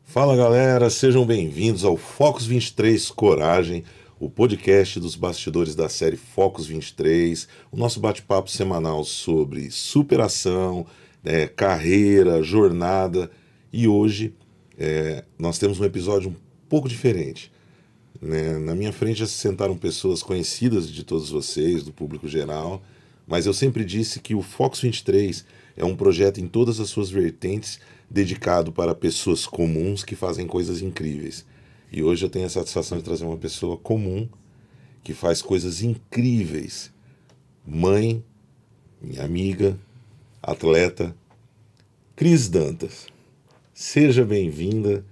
Fala galera, sejam bem-vindos ao Focus 23 Coragem, o podcast dos bastidores da série Focus 23, o nosso bate-papo semanal sobre superação, carreira, jornada. E hoje nós temos um episódio um pouco diferente. Na minha frente já se sentaram pessoas conhecidas de todos vocês, do público geral, mas eu sempre disse que o Focus 23 é um projeto em todas as suas vertentes, dedicado para pessoas comuns que fazem coisas incríveis. E hoje eu tenho a satisfação de trazer uma pessoa comum que faz coisas incríveis. Mãe, minha amiga, atleta, Cris Dantas. Seja bem-vinda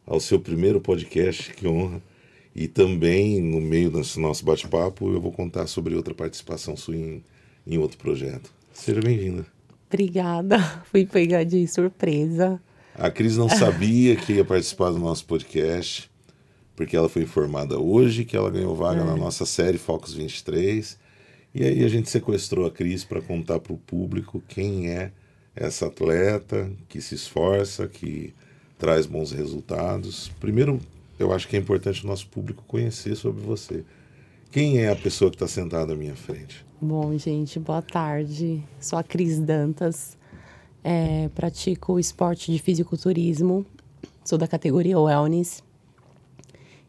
ao seu primeiro podcast, que honra. E também, no meio desse nosso bate-papo, eu vou contar sobre outra participação sua em outro projeto. Seja bem-vinda. Obrigada, fui pegar de surpresa. A Cris não sabia que ia participar do nosso podcast, porque ela foi informada hoje que ela ganhou vaga na nossa série Focus 23. E aí a gente sequestrou a Cris para contar para o público quem é essa atleta que se esforça, que traz bons resultados. Primeiro, eu acho que é importante o nosso público conhecer sobre você. Quem é a pessoa que está sentada à minha frente? Bom, gente, boa tarde. Sou a Cris Dantas, pratico o esporte de fisiculturismo, sou da categoria Wellness.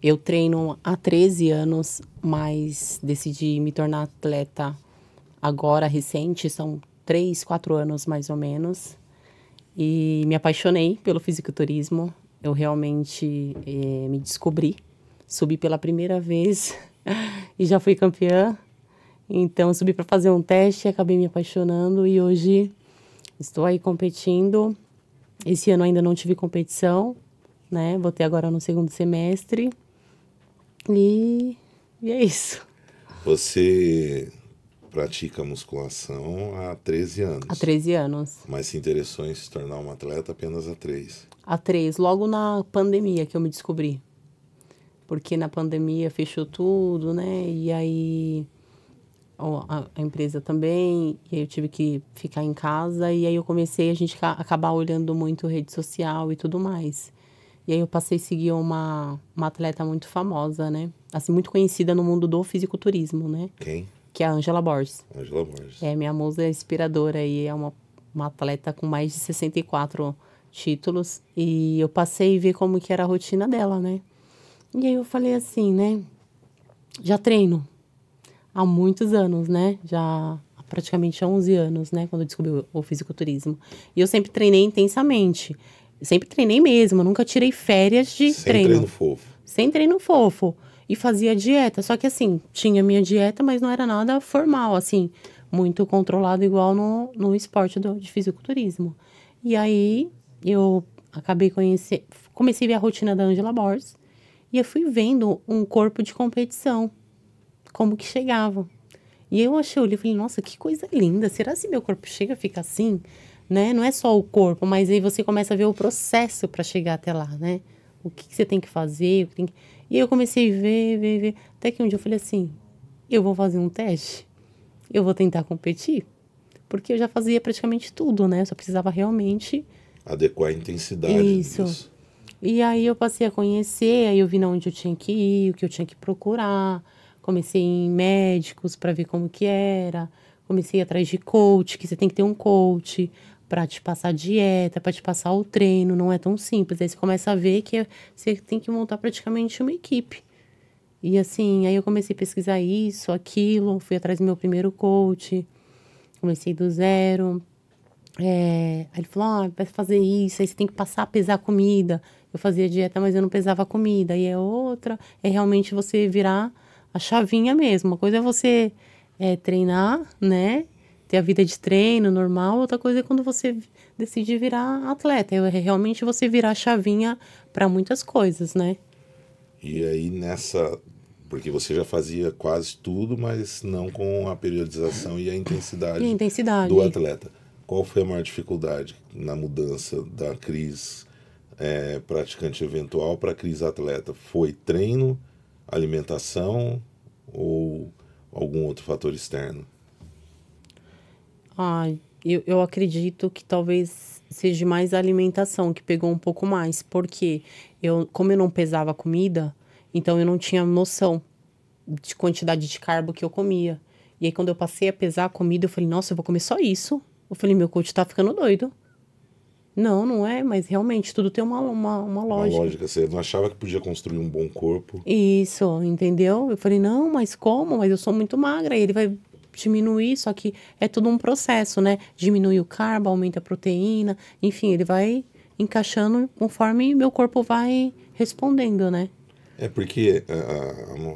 Eu treino há 13 anos, mas decidi me tornar atleta agora, recente, são 3, 4 anos mais ou menos. E me apaixonei pelo fisiculturismo, eu realmente me descobri, subi pela primeira vez e já fui campeã. Então, eu subi para fazer um teste, acabei me apaixonando e hoje estou aí competindo. Esse ano ainda não tive competição, né? Vou ter agora no segundo semestre. E é isso. Você pratica musculação há 13 anos. Há 13 anos. Mas se interessou em se tornar uma atleta apenas há 3. Há 3, logo na pandemia que eu me descobri. Porque na pandemia fechou tudo, né? E aí a empresa também, e aí eu tive que ficar em casa, e aí eu comecei a gente acabar olhando muito rede social e tudo mais. E aí eu passei a seguir uma atleta muito famosa, né? Assim, muito conhecida no mundo do fisiculturismo, né? Quem? Que é a Angela Borges. Angela Borges. Minha musa inspiradora e é uma atleta com mais de 64 títulos. E eu passei a ver como que era a rotina dela, né? E aí eu falei assim, né? Já treino há muitos anos, né? Já há praticamente 11 anos, né? Quando eu descobri o fisiculturismo. E eu sempre treinei intensamente. Sempre treinei mesmo, eu nunca tirei férias de Sem treino. treino fofo. Sem treino fofo. E fazia dieta. Só que assim, tinha minha dieta, mas não era nada formal, assim. Muito controlado igual no esporte de fisiculturismo. E aí, eu acabei comecei a ver a rotina da Angela Borges. E eu fui vendo um corpo de competição. Como que chegava. E eu achei, eu falei, nossa, que coisa linda. Será que meu corpo chega a ficar assim? Né? Não é só o corpo, mas aí você começa a ver o processo para chegar até lá, né? O que você tem que fazer, E aí eu comecei a ver. Até que um dia eu falei assim, eu vou fazer um teste. Eu vou tentar competir. Porque eu já fazia praticamente tudo, né? Eu só precisava realmente Adequar a intensidade disso. E aí eu passei a conhecer, aí eu vi onde eu tinha que ir, o que eu tinha que procurar. Comecei em médicos para ver como que era. Comecei atrás de coach, que você tem que ter um coach para te passar a dieta, para te passar o treino. Não é tão simples. Aí você começa a ver que você tem que montar praticamente uma equipe. E assim, aí eu comecei a pesquisar isso, aquilo. Fui atrás do meu primeiro coach. Comecei do zero. Aí ele falou, vai fazer isso, aí você tem que passar a pesar a comida. Eu fazia dieta, mas eu não pesava a comida. Aí é outra, é realmente você virar a chavinha mesmo. Uma coisa é você treinar, né? Ter a vida de treino normal. Outra coisa é quando você decide virar atleta. É realmente você virar a chavinha para muitas coisas, né? E aí porque você já fazia quase tudo, mas não com a periodização e a intensidade do atleta. Qual foi a maior dificuldade na mudança da Cris praticante eventual para a Cris atleta? Foi treino, alimentação ou algum outro fator externo? Eu acredito que talvez seja mais a alimentação que pegou um pouco mais, porque como eu não pesava comida, então eu não tinha noção de quantidade de carbo que eu comia. E aí, quando eu passei a pesar a comida, eu falei, nossa, eu vou comer só isso. Eu falei, meu coach tá ficando doido. Não, não é, mas realmente tudo tem uma Uma lógica. lógica, você não achava que podia construir um bom corpo. Isso, entendeu? Eu falei, não, mas como? Mas eu sou muito magra. E ele vai diminuir, só que é tudo um processo, né? Diminui o carbo, aumenta a proteína, enfim, ele vai encaixando conforme meu corpo vai respondendo, né? É porque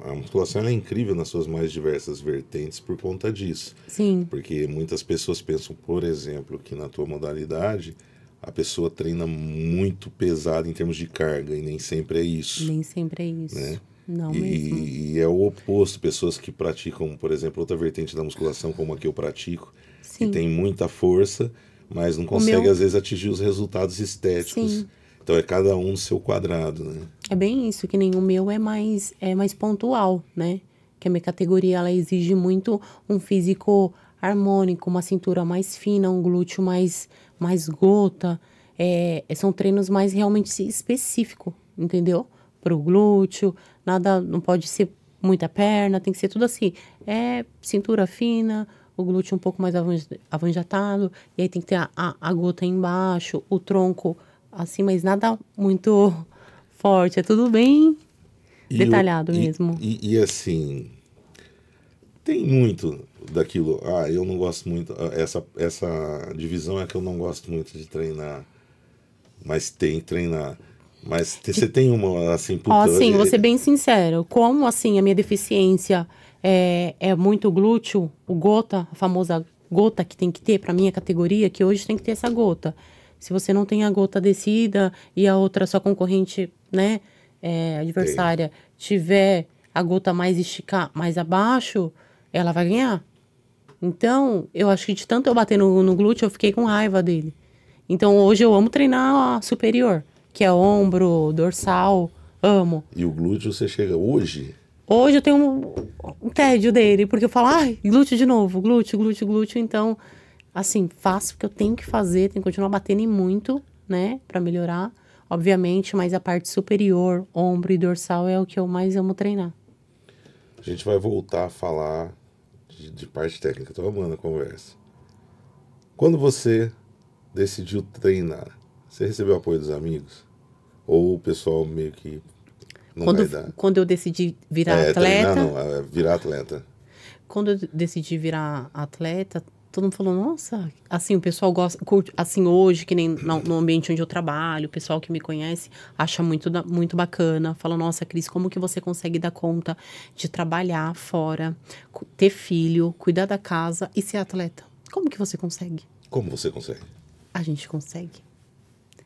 a musculação ela é incrível nas suas mais diversas vertentes por conta disso. Sim, Porque muitas pessoas pensam, por exemplo, que na tua modalidade a pessoa treina muito pesado em termos de carga e nem sempre é isso, nem sempre é né? isso. Não mesmo. E é o oposto, pessoas que praticam, por exemplo, outra vertente da musculação, como a que eu pratico, que Sim. tem muita força, mas não O consegue meu, às vezes atingir os resultados estéticos. sim. Então é cada um no seu quadrado, né? É bem isso, que nem o meu é mais pontual, né? Que a minha categoria, ela exige muito um físico harmônico, uma cintura mais fina, um glúteo mais gota. São treinos mais realmente específicos, entendeu? Pro glúteo, nada, não pode ser muita perna, tem que ser tudo assim. É cintura fina, o glúteo um pouco mais avanjatado, e aí tem que ter a gota embaixo, o tronco assim, mas nada muito forte, é tudo bem E, detalhado mesmo. e assim, tem muito daquilo. Ah, eu não gosto muito. Essa divisão é que eu não gosto muito de treinar, mas tem que treinar. Mas você tem uma assim, Ó, puta. assim, vou ser bem sincero, como assim a minha deficiência é muito glúteo, o gota, a famosa gota que tem que ter para minha categoria, que hoje tem que ter essa gota. Se você não tem a gota descida e a outra sua concorrente, né, Tem. adversária, tiver a gota mais esticar mais abaixo, ela vai ganhar. Então, eu acho que de tanto eu bater no glúteo, eu fiquei com raiva dele. Então, hoje eu amo treinar a superior, que é ombro, dorsal, amo. E o glúteo você chega hoje. Hoje eu tenho um tédio dele, porque eu falo, ai, glúteo de novo, glúteo, glúteo, glúteo. Então, assim, faço o que eu tenho que fazer, tenho que continuar batendo em muito, né, pra melhorar, obviamente, mas a parte superior, ombro e dorsal é o que eu mais amo treinar. A gente vai voltar a falar de parte técnica. Tô amando a conversa. Quando você decidiu treinar, você recebeu apoio dos amigos? Ou o pessoal meio que não vai Quando, dar? quando eu decidi virar Treinar atleta, não, virar atleta. quando eu decidi virar atleta, todo mundo falou, nossa, assim, o pessoal gosta, curte, assim, hoje, que nem no ambiente onde eu trabalho, o pessoal que me conhece acha muito bacana. Fala, nossa, Cris, como que você consegue dar conta de trabalhar fora, ter filho, cuidar da casa e ser atleta? Como que você consegue? Como você consegue? A gente consegue.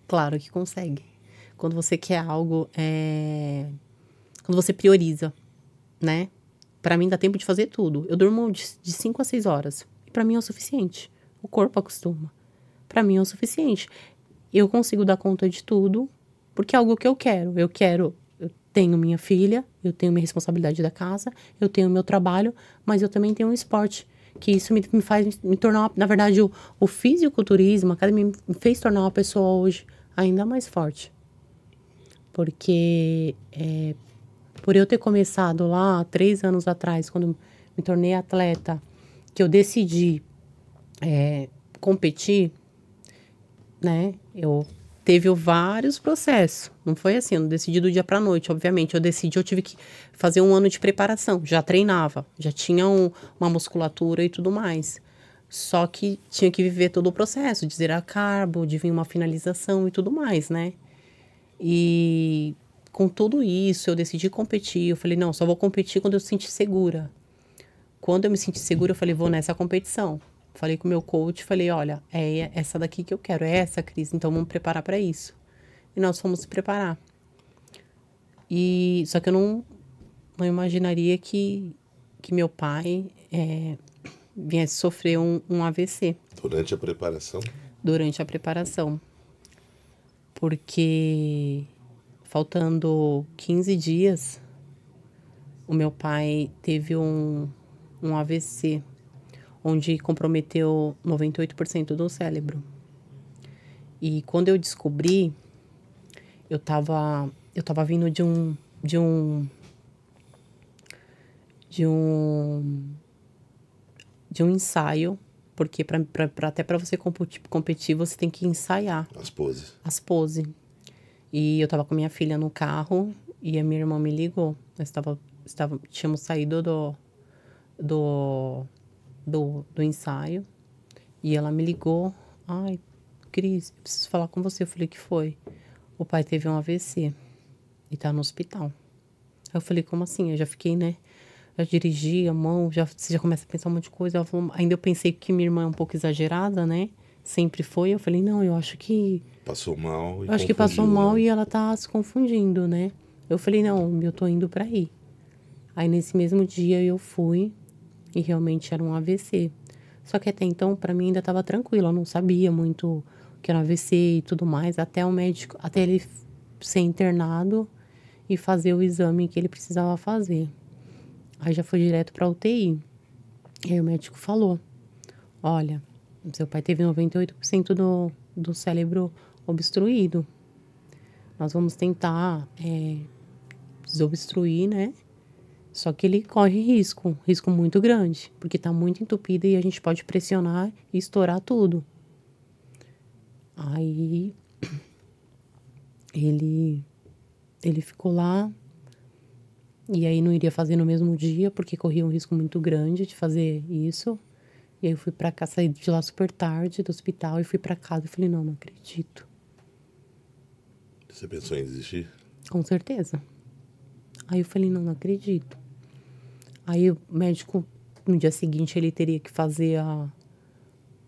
Claro que consegue. Quando você quer algo, quando você prioriza, né? Pra mim dá tempo de fazer tudo. Eu durmo de 5 a 6 horas. E pra mim é o suficiente. O corpo acostuma. Pra mim é o suficiente. Eu consigo dar conta de tudo, porque é algo que eu quero. Eu tenho minha filha, eu tenho minha responsabilidade da casa, eu tenho meu trabalho, mas eu também tenho um esporte. Que isso me faz me tornar, na verdade, o fisiculturismo, a academia me fez tornar uma pessoa hoje ainda mais forte. Porque por eu ter começado lá 3 anos atrás, quando me tornei atleta, que eu decidi competir, né? Eu teve vários processos. Não foi assim, eu não decidi do dia para noite, obviamente. Eu tive que fazer 1 ano de preparação. Já treinava, já tinha uma musculatura e tudo mais. Só que tinha que viver todo o processo de zerar carbo, de vir uma finalização e tudo mais, né? E com tudo isso, eu decidi competir. Eu falei, não, só vou competir quando eu me sentir segura. Quando eu me senti segura, eu falei, vou nessa competição. Falei com o meu coach, falei, olha, é essa daqui que eu quero, é essa, Cris, então vamos preparar para isso. E nós fomos se preparar. Só que eu não imaginaria que meu pai viesse sofrer um AVC Durante a preparação? durante a preparação. Porque faltando 15 dias, o meu pai teve um AVC, onde comprometeu 98% do cérebro. E quando eu descobri, eu tava vindo de um ensaio, porque até para você competir, você tem que ensaiar as poses. E eu tava com minha filha no carro e a minha irmã me ligou. Tínhamos saído do ensaio e ela me ligou. Ai, Cris, eu preciso falar com você. Eu falei, que foi? O pai teve um AVC e tá no hospital. Aí eu falei, como assim? Eu já fiquei, né? Já dirigi a mão, você já começa a pensar um monte de coisa. Ela falou, ainda eu pensei que minha irmã é um pouco exagerada, né? Sempre foi. Eu falei, não, eu acho que... Passou mal e eu acho que passou mal, né? e ela tá se confundindo, né? Eu falei, não, eu tô indo pra aí. Aí nesse mesmo dia eu fui e realmente era um AVC. Só que até então, pra mim, ainda tava tranquilo. Eu não sabia muito o que era um AVC e tudo mais. Até ele ser internado e fazer o exame que ele precisava fazer. Aí já foi direto pra UTI. E aí o médico falou, olha, seu pai teve 98% do cérebro obstruído. Nós vamos tentar desobstruir, né? Só que ele corre risco muito grande, porque tá muito entupido e a gente pode pressionar e estourar tudo. Aí ele ficou lá, e aí não iria fazer no mesmo dia, porque corria um risco muito grande de fazer isso. E aí eu fui pra casa, saí de lá super tarde do hospital e fui pra casa e falei, não acredito. Você pensou em desistir? Com certeza. Aí eu falei, não acredito. Aí o médico, no dia seguinte, ele teria que fazer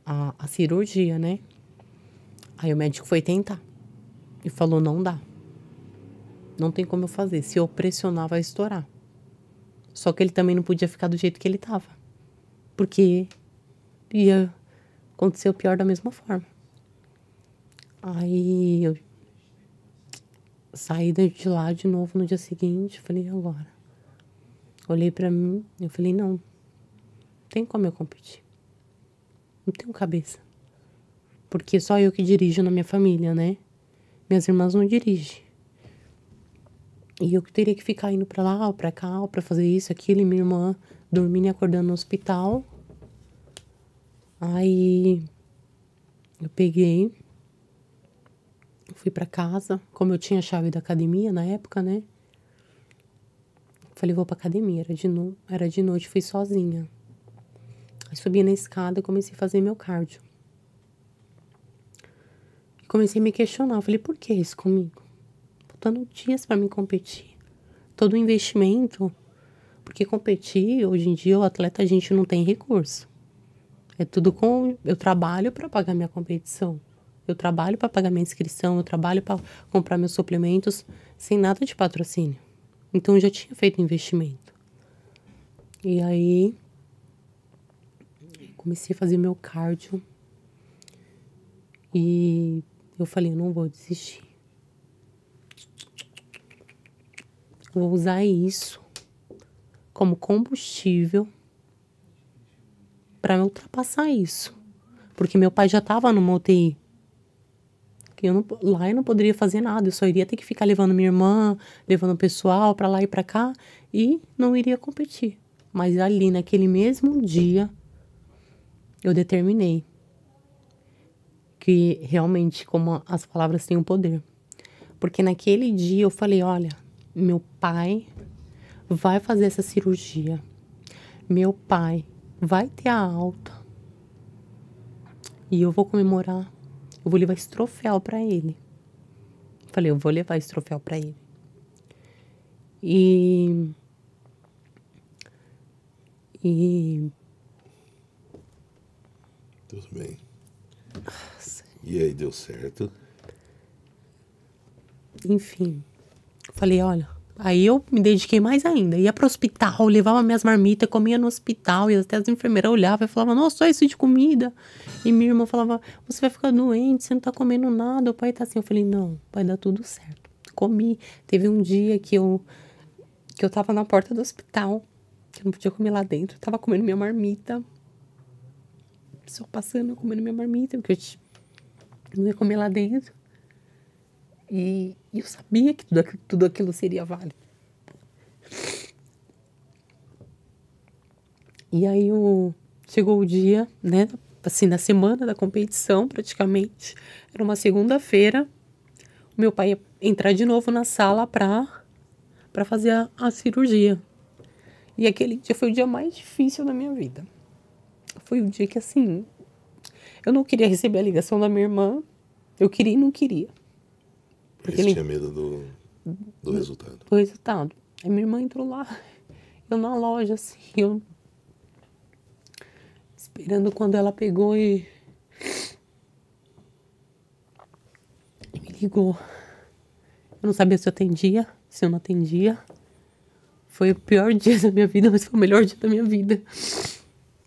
a cirurgia, né? Aí o médico foi tentar e falou, não dá. Não tem como eu fazer. Se eu pressionar, vai estourar. Só que ele também não podia ficar do jeito que ele tava. Porque ia acontecer o pior da mesma forma. Aí eu saí de lá de novo no dia seguinte. Falei, agora? Olhei pra mim, eu falei, não tem como eu competir. Não tenho cabeça. Porque só eu que dirijo na minha família, né? Minhas irmãs não dirigem. E eu que teria que ficar indo pra lá ou pra cá, ou pra fazer isso, aquilo, e minha irmã dormindo e acordando no hospital. Aí eu peguei, fui pra casa, como eu tinha a chave da academia na época, né? Falei, vou pra academia, era de noite, fui sozinha. Aí subi na escada e comecei a fazer meu cardio. E comecei a me questionar, falei, por que isso comigo? Faltando dias pra mim competir. Todo o investimento, porque competir, hoje em dia, o atleta, a gente não tem recurso. É tudo com... Eu trabalho para pagar minha competição. Eu trabalho para pagar minha inscrição. Eu trabalho para comprar meus suplementos sem nada de patrocínio. Então, eu já tinha feito investimento. E aí, comecei a fazer meu cardio. E eu falei, eu não vou desistir. Eu vou usar isso como combustível para ultrapassar isso. Porque meu pai já estava numa UTI. Que lá eu não poderia fazer nada. Eu só iria ter que ficar levando minha irmã, levando o pessoal para lá e para cá. E não iria competir. Mas ali, naquele mesmo dia, eu determinei que realmente, como as palavras têm um poder. Porque naquele dia eu falei, olha, meu pai vai fazer essa cirurgia. Meu pai vai ter a alta. E eu vou comemorar. Eu vou levar esse troféu pra ele. Falei, eu vou levar esse troféu pra ele. E Tudo bem. Nossa. E aí, deu certo? Enfim. Falei, olha... Aí eu me dediquei mais ainda. Ia pro hospital, levava minhas marmitas, comia no hospital. E até as enfermeiras olhavam e falavam, nossa, só isso de comida. E minha irmã falava, você vai ficar doente, você não tá comendo nada. O pai tá assim. Eu falei, não, vai dar tudo certo. Comi. Teve um dia que eu tava na porta do hospital, que eu não podia comer lá dentro. Eu tava comendo minha marmita. Só passando, comendo minha marmita, porque não ia comer lá dentro. E eu sabia que tudo aquilo seria válido. E aí chegou o dia, né? Assim, na semana da competição, praticamente. Era uma segunda-feira. O meu pai ia entrar de novo na sala para fazer a cirurgia. E aquele dia foi o dia mais difícil da minha vida. Foi o dia que, assim, eu não queria receber a ligação da minha irmã. Eu queria e não queria. Porque você tinha medo do resultado. Do resultado. Aí minha irmã entrou lá, eu na loja, assim, eu esperando quando ela pegou e me ligou. Eu não sabia se eu atendia, se eu não atendia. Foi o pior dia da minha vida, mas foi o melhor dia da minha vida.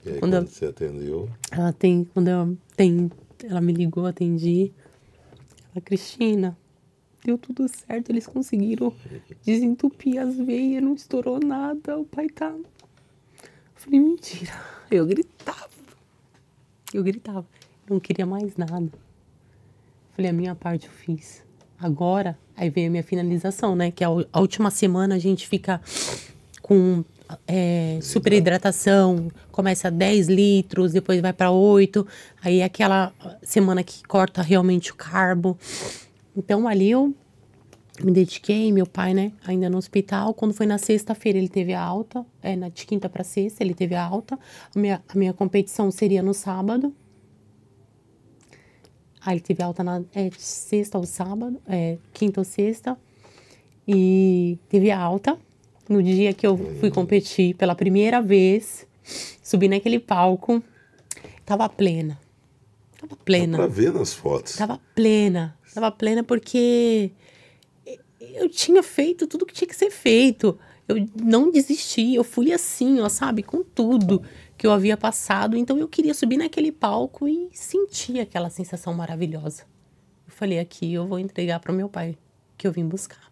E aí, quando você atendeu? Ela me ligou, atendi. Ela, Cristina, deu tudo certo, eles conseguiram desentupir as veias, não estourou nada, o pai tá... Eu falei, mentira. Eu gritava, não queria mais nada. Falei, a minha parte eu fiz. Agora, aí veio a minha finalização, né? Que a última semana a gente fica com super hidratação, começa 10 litros, depois vai para 8. Aí é aquela semana que corta realmente o carbo. Então ali eu me dediquei, meu pai, né? Ainda no hospital. Quando foi na sexta-feira ele teve a alta, de quinta para sexta ele teve a alta. A minha competição seria no sábado. Aí ele teve alta na sexta ou sábado, quinta ou sexta. E teve a alta. No dia que eu fui competir pela primeira vez, subi naquele palco, tava plena. Tava plena. Dá pra ver nas fotos. Tava plena porque eu tinha feito tudo que tinha que ser feito. Eu não desisti, eu fui assim, ó, sabe, com tudo que eu havia passado. Então eu queria subir naquele palco e sentir aquela sensação maravilhosa. Eu falei, aqui eu vou entregar para o meu pai, que eu vim buscar.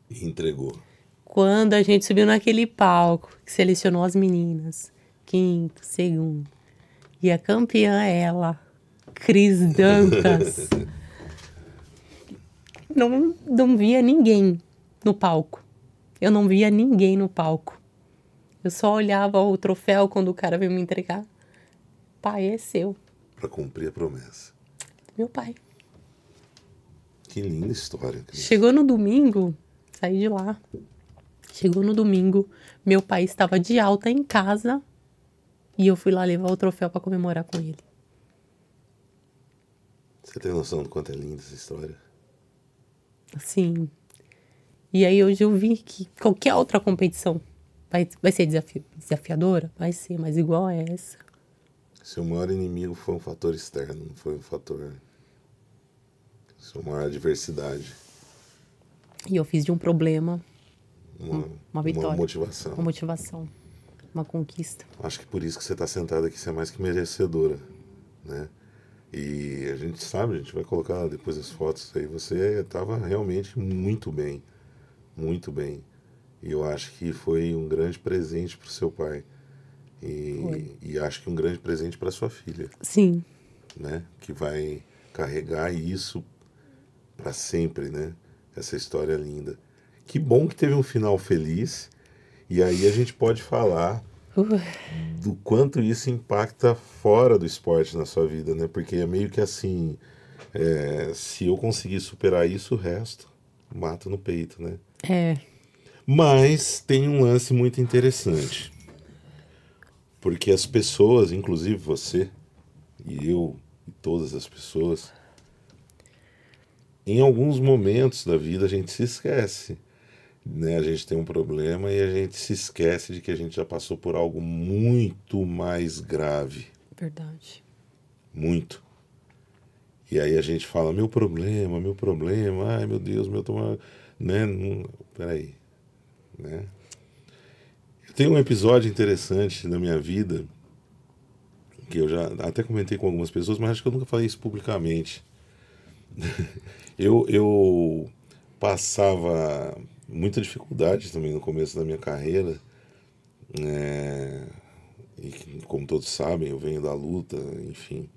E entregou. Quando a gente subiu naquele palco, que selecionou as meninas, quinto, segundo, e a campeã é ela, Cris Dantas. Não via ninguém no palco. Eu não via ninguém no palco. Eu só olhava o troféu quando o cara veio me entregar. Pai, é seu. Para cumprir a promessa. Meu pai. Que linda história. Cris. Chegou no domingo, saí de lá. Chegou no domingo, meu pai estava de alta em casa e eu fui lá levar o troféu para comemorar com ele. Você tem noção do quanto é linda essa história? Sim. E aí hoje eu vi que qualquer outra competição vai ser desafiadora? Vai ser, mas igual a essa. Seu maior inimigo foi um fator externo, não foi um fator... Sua maior adversidade. E eu fiz de um problema uma vitória. Uma motivação. Uma motivação. Uma conquista. Acho que por isso que você está sentada aqui, você é mais que merecedora, né? E a gente sabe, a gente vai colocar depois as fotos aí, você estava realmente muito bem. Muito bem. E eu acho que foi um grande presente para o seu pai. E acho que um grande presente para sua filha. Sim. Né? Que vai carregar isso para sempre, né? Essa história linda. Que bom que teve um final feliz. E aí a gente pode falar do quanto isso impacta fora do esporte na sua vida, né? Porque é meio que assim, se eu conseguir superar isso, o resto mato no peito, né? É. Mas tem um lance muito interessante. Porque as pessoas, inclusive você, e eu, e todas as pessoas, em alguns momentos da vida a gente se esquece, né? A gente tem um problema e a gente se esquece de que a gente já passou por algo muito mais grave. Verdade. Muito. E aí a gente fala, meu problema, ai meu Deus, meu tomar, né? Peraí, né? Tem um episódio interessante na minha vida que eu já até comentei com algumas pessoas, mas acho que eu nunca falei isso publicamente. Eu passava muita dificuldade também no começo da minha carreira, E como todos sabem, eu venho da luta, enfim.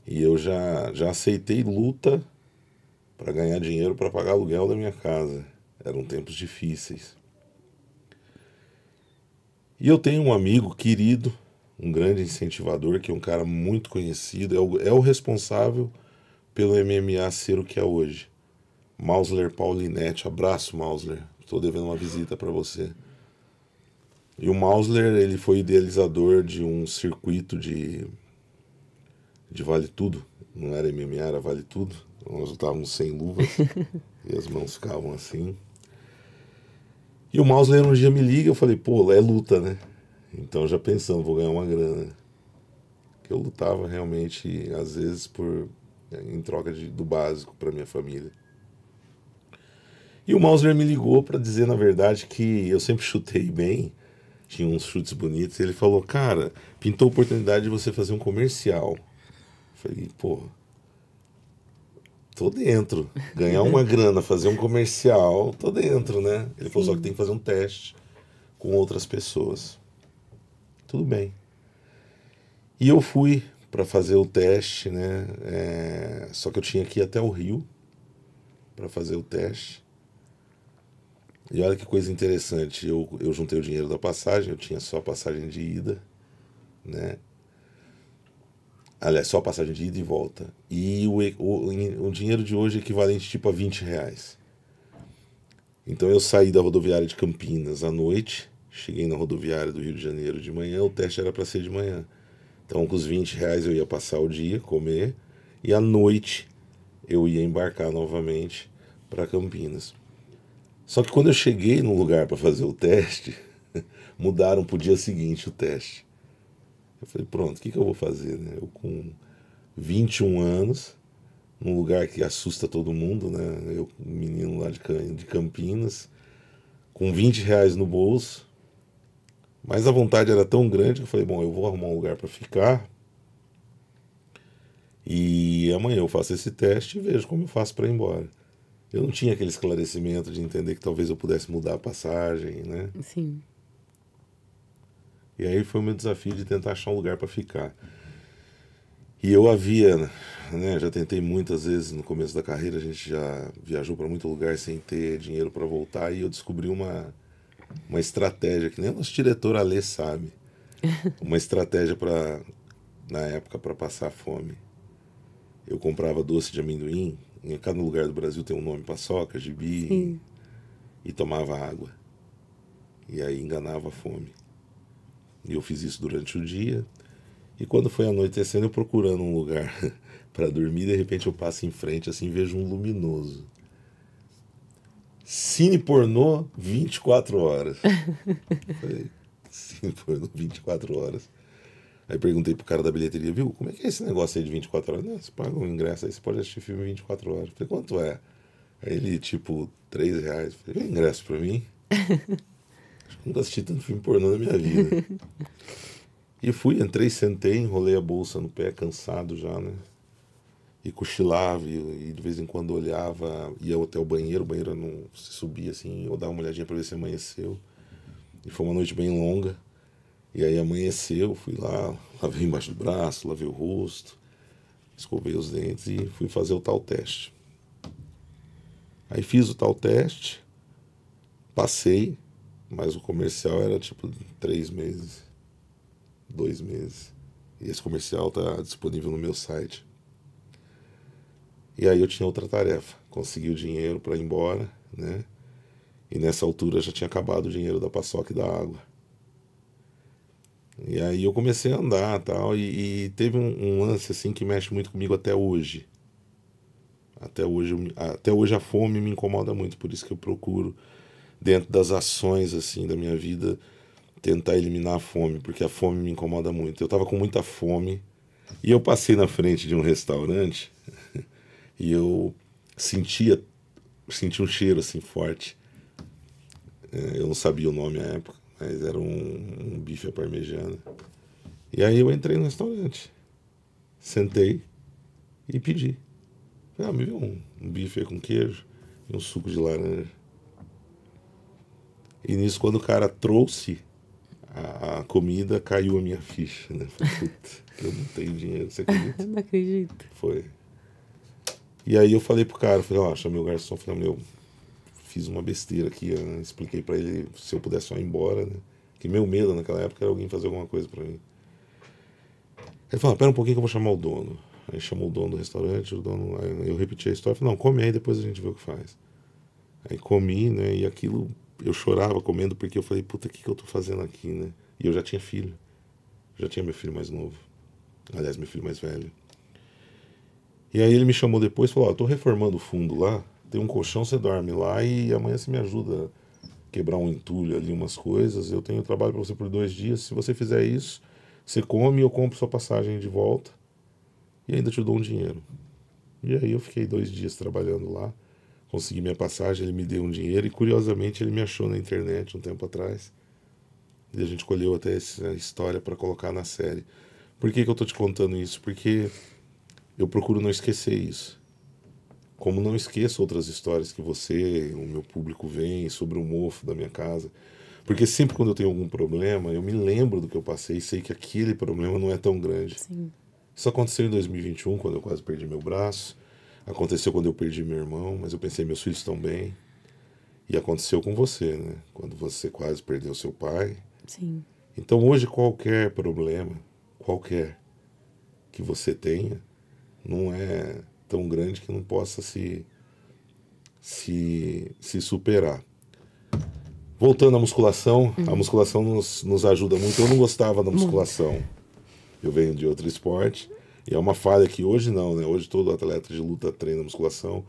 E eu já aceitei luta para ganhar dinheiro para pagar aluguel da minha casa. Eram tempos difíceis. E eu tenho um amigo querido, um grande incentivador, que é um cara muito conhecido, é o responsável pelo MMA ser o que é hoje. Mausler Paulinetti. Abraço, Mausler. Estou devendo uma visita para você. E o Mausler, ele foi idealizador de um circuito de Vale Tudo. Não era MMA, era Vale Tudo. Nós estávamos sem luvas e as mãos ficavam assim. E o Mausler um dia me liga, eu falei, pô, é luta, né? Então já pensando, vou ganhar uma grana. Que eu lutava realmente, às vezes, em troca do básico para minha família. E o Mausler me ligou para dizer, na verdade, que eu sempre chutei bem, tinha uns chutes bonitos, e ele falou, cara, pintou a oportunidade de você fazer um comercial. Eu falei, pô, tô dentro. Ganhar uma grana, fazer um comercial, tô dentro, né? Ele falou, só que tem que fazer um teste com outras pessoas. Tudo bem. E eu fui para fazer o teste, né? Só que eu tinha que ir até o Rio para fazer o teste. E olha que coisa interessante, eu juntei o dinheiro da passagem, eu tinha só a passagem de ida, né? Aliás, só a passagem de ida e volta. E o dinheiro de hoje é equivalente tipo a R$ 20. Então eu saí da rodoviária de Campinas à noite, cheguei na rodoviária do Rio de Janeiro de manhã, o teste era para ser de manhã. Então com os R$ 20 eu ia passar o dia, comer, e à noite eu ia embarcar novamente para Campinas. Só que quando eu cheguei no lugar para fazer o teste, mudaram para o dia seguinte o teste. Eu falei, pronto, o que eu vou fazer, né? Eu com 21 anos, num lugar que assusta todo mundo, né? Eu, menino lá de Campinas, com R$ 20 no bolso, mas a vontade era tão grande que eu falei, bom, eu vou arrumar um lugar para ficar e amanhã eu faço esse teste e vejo como eu faço para ir embora. Eu não tinha aquele esclarecimento de entender que talvez eu pudesse mudar a passagem, né? Sim. E aí foi o meu desafio de tentar achar um lugar para ficar. E eu havia, né, já tentei muitas vezes no começo da carreira, a gente já viajou para muito lugar sem ter dinheiro para voltar, e eu descobri uma estratégia que nem o nosso diretor Alê sabe. Uma estratégia na época, para passar fome. Eu comprava doce de amendoim, em cada lugar do Brasil tem um nome, paçoca, gibi, e tomava água. E aí enganava a fome. E eu fiz isso durante o dia. E quando foi anoitecendo, eu procurando um lugar para dormir, de repente eu passo em frente assim, vejo um luminoso. Cine pornô 24 horas. Falei, cine pornô 24 horas. Aí perguntei pro cara da bilheteria, viu, como é que é esse negócio aí de 24 horas? Não, você paga um ingresso aí, você pode assistir filme 24 horas. Falei, quanto é? Aí ele, tipo, R$ 3. Falei, vem ingresso pra mim? Acho que nunca assisti tanto filme pornô na minha vida. E fui, entrei, sentei, enrolei a bolsa no pé, cansado já, né? E cochilava, e de vez em quando olhava, ia até o banheiro não se subia assim, eu dava uma olhadinha pra ver se amanheceu. E foi uma noite bem longa. E aí amanheceu, fui lá, lavei embaixo do braço, lavei o rosto, escovei os dentes e fui fazer o tal teste. Aí fiz o tal teste, passei, mas o comercial era tipo 3 meses, 2 meses. E esse comercial está disponível no meu site. E aí eu tinha outra tarefa, consegui o dinheiro para ir embora, né? E nessa altura já tinha acabado o dinheiro da paçoca e da água. E aí eu comecei a andar tal, e teve um lance assim que mexe muito comigo até hoje. Até hoje a fome me incomoda muito, por isso que eu procuro, dentro das ações assim da minha vida, tentar eliminar a fome, porque a fome me incomoda muito. Eu estava com muita fome e eu passei na frente de um restaurante e eu senti um cheiro assim forte. Eu não sabia o nome à época, mas era um bife à parmegiana. E aí eu entrei no restaurante, sentei e pedi. Falei, me viu um bife aí com queijo e um suco de laranja. E nisso, quando o cara trouxe a comida, caiu a minha ficha, né? Falei, puta, eu não tenho dinheiro, você acredita? Não acredito. Foi. E aí eu falei pro cara, falei, ó, chamei o garçom, falei, meu, fiz uma besteira aqui, eu expliquei pra ele se eu pudesse só ir embora, né? Que meu medo naquela época era alguém fazer alguma coisa pra mim. Ele falou, pera um pouquinho que eu vou chamar o dono. Aí chamou o dono do restaurante, o dono, aí eu repeti a história, falei, não, come aí, depois a gente vê o que faz. Aí comi, né, e aquilo, eu chorava comendo porque eu falei, puta, o que eu tô fazendo aqui, né? E eu já tinha filho, já tinha meu filho mais novo, aliás, meu filho mais velho. E aí ele me chamou depois e falou, ó, tô reformando o fundo lá, tem um colchão, você dorme lá e amanhã você me ajuda a quebrar um entulho ali, umas coisas, eu tenho trabalho pra você por 2 dias, se você fizer isso, você come e eu compro sua passagem de volta e ainda te dou um dinheiro. E aí eu fiquei 2 dias trabalhando lá, consegui minha passagem, ele me deu um dinheiro e curiosamente ele me achou na internet um tempo atrás. E a gente colheu até essa história para colocar na série. Por que eu tô te contando isso? Porque eu procuro não esquecer isso. Como não esqueço outras histórias que você, o meu público vem sobre o mofo da minha casa. Porque sempre quando eu tenho algum problema, eu me lembro do que eu passei e sei que aquele problema não é tão grande. Sim. Isso aconteceu em 2021, quando eu quase perdi meu braço. Aconteceu quando eu perdi meu irmão, mas eu pensei, meus filhos estão bem. E aconteceu com você, né? Quando você quase perdeu seu pai. Sim. Então hoje qualquer problema, qualquer que você tenha, não é tão grande que não possa se superar. Voltando à musculação, a musculação nos ajuda muito. Eu não gostava da musculação. Eu venho de outro esporte. E é uma falha que hoje não, né? Hoje todo atleta de luta treina musculação.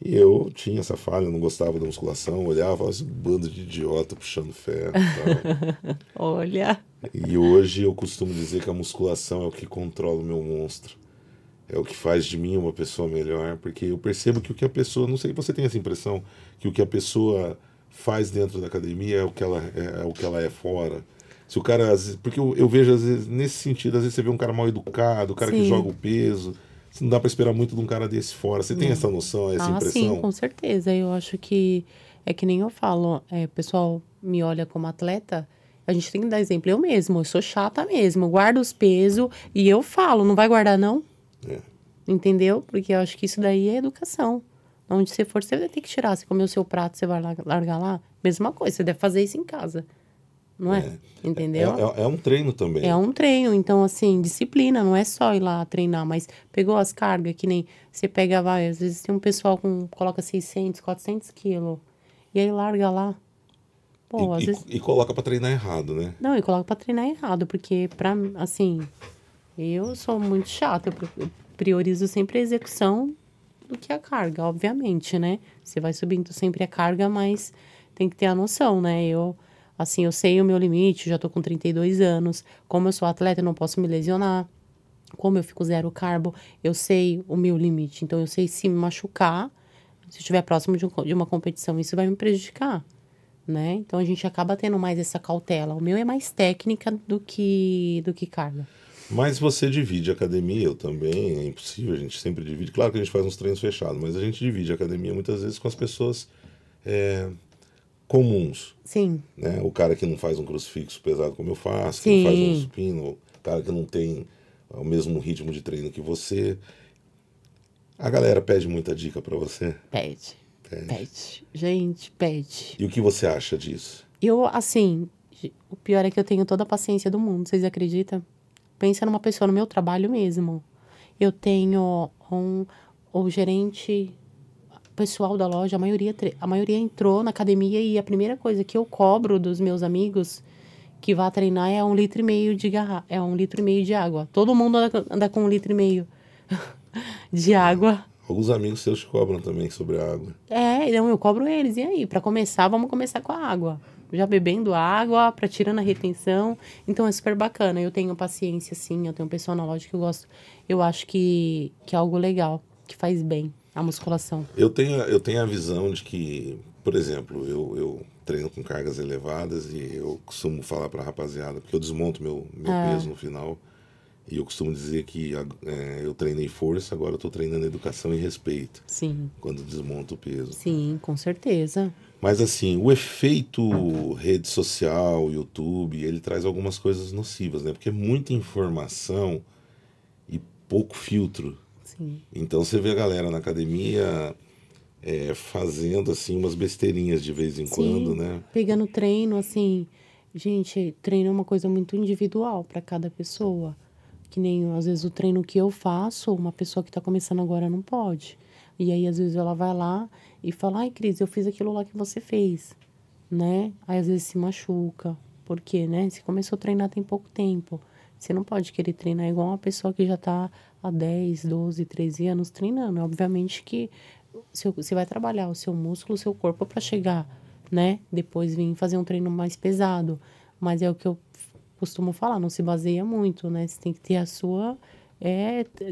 E eu tinha essa falha, eu não gostava da musculação. Olhava esse bando de idiota puxando ferro e tal. Olha. E hoje eu costumo dizer que a musculação é o que controla o meu monstro. É o que faz de mim uma pessoa melhor. Porque eu percebo que o que a pessoa... Não sei se você tem essa impressão, que o que a pessoa faz dentro da academia é o que ela é fora. Se o cara, porque eu vejo às vezes nesse sentido, às vezes você vê um cara mal educado, o cara que Sim. joga o peso, não dá para esperar muito de um cara desse fora. Você tem essa noção, essa impressão? Sim, com certeza. Eu acho que é que nem eu falo, o pessoal me olha como atleta, a gente tem que dar exemplo. Eu mesmo, eu sou chata mesmo, guardo os pesos e eu falo, não vai guardar não? É. Entendeu? Porque eu acho que isso daí é educação. Onde você for, você vai ter que tirar. Você comeu o seu prato, você vai largar lá? Mesma coisa, você deve fazer isso em casa. Não é? Entendeu? É um treino também. É um treino, então, assim, disciplina, não é só ir lá treinar, mas pegou as cargas, que nem você pega, vai, às vezes tem um pessoal com, coloca 600, 400 quilos, e aí larga lá. Pô, às vezes... E coloca para treinar errado, né? Não, e coloca pra treinar errado, porque, assim, eu sou muito chata, eu priorizo sempre a execução do que a carga, obviamente, né? Você vai subindo sempre a carga, mas tem que ter a noção, né? Assim, eu sei o meu limite, já tô com 32 anos. Como eu sou atleta, eu não posso me lesionar. Como eu fico zero carbo, eu sei o meu limite. Então, eu sei se me machucar, se eu estiver próximo de uma competição, isso vai me prejudicar, né? Então, a gente acaba tendo mais essa cautela. O meu é mais técnica do que carga. Mas você divide a academia, eu também, é impossível, a gente sempre divide. Claro que a gente faz uns treinos fechados, mas a gente divide a academia muitas vezes com as pessoas comuns. Sim. Né? O cara que não faz um crucifixo pesado como eu faço, que Sim. não faz um supino, o cara que não tem o mesmo ritmo de treino que você. A galera pede muita dica pra você? Pede. Gente, pede. E o que você acha disso? Eu, assim, o pior é que eu tenho toda a paciência do mundo, vocês acreditam? Pensa numa pessoa no meu trabalho mesmo. Eu tenho o gerente, o pessoal da loja, a maioria entrou na academia e a primeira coisa que eu cobro dos meus amigos que vá treinar é 1,5 litro de é 1,5 litro de água. Todo mundo anda com 1,5 litro de água. Alguns amigos seus te cobram também sobre a água. Então eu cobro eles. E aí, para começar, vamos começar com a água. Já bebendo água, para tirando a retenção. Então é super bacana. Eu tenho paciência, sim. Eu tenho pessoal na loja que eu gosto. Eu acho que é algo legal, que faz bem a musculação. Eu tenho a visão de que, por exemplo, eu treino com cargas elevadas e eu costumo falar pra rapaziada, porque eu desmonto meu peso no final. E eu costumo dizer que eu treinei força, agora eu estou treinando educação e respeito. Sim. Quando desmonto o peso. Sim, com certeza. Mas assim, o efeito rede social, YouTube, ele traz algumas coisas nocivas, né? Porque é muita informação e pouco filtro. Sim. Então você vê a galera na academia fazendo assim umas besteirinhas de vez em quando, né? Pegando treino, assim, gente, treino é uma coisa muito individual para cada pessoa. Que nem, às vezes, o treino que eu faço, uma pessoa que está começando agora não pode. E aí, às vezes, ela vai lá e fala, ai, Cris, eu fiz aquilo lá que você fez, né? Aí, às vezes, se machuca. Por quê, né? Você começou a treinar tem pouco tempo. Você não pode querer treinar igual uma pessoa que já está há 10, 12, 13 anos treinando. Obviamente que você vai trabalhar o seu músculo, o seu corpo para chegar, né? Depois vir fazer um treino mais pesado. Mas é o que eu costumo falar, não se baseia muito, né? Você tem que ter a sua...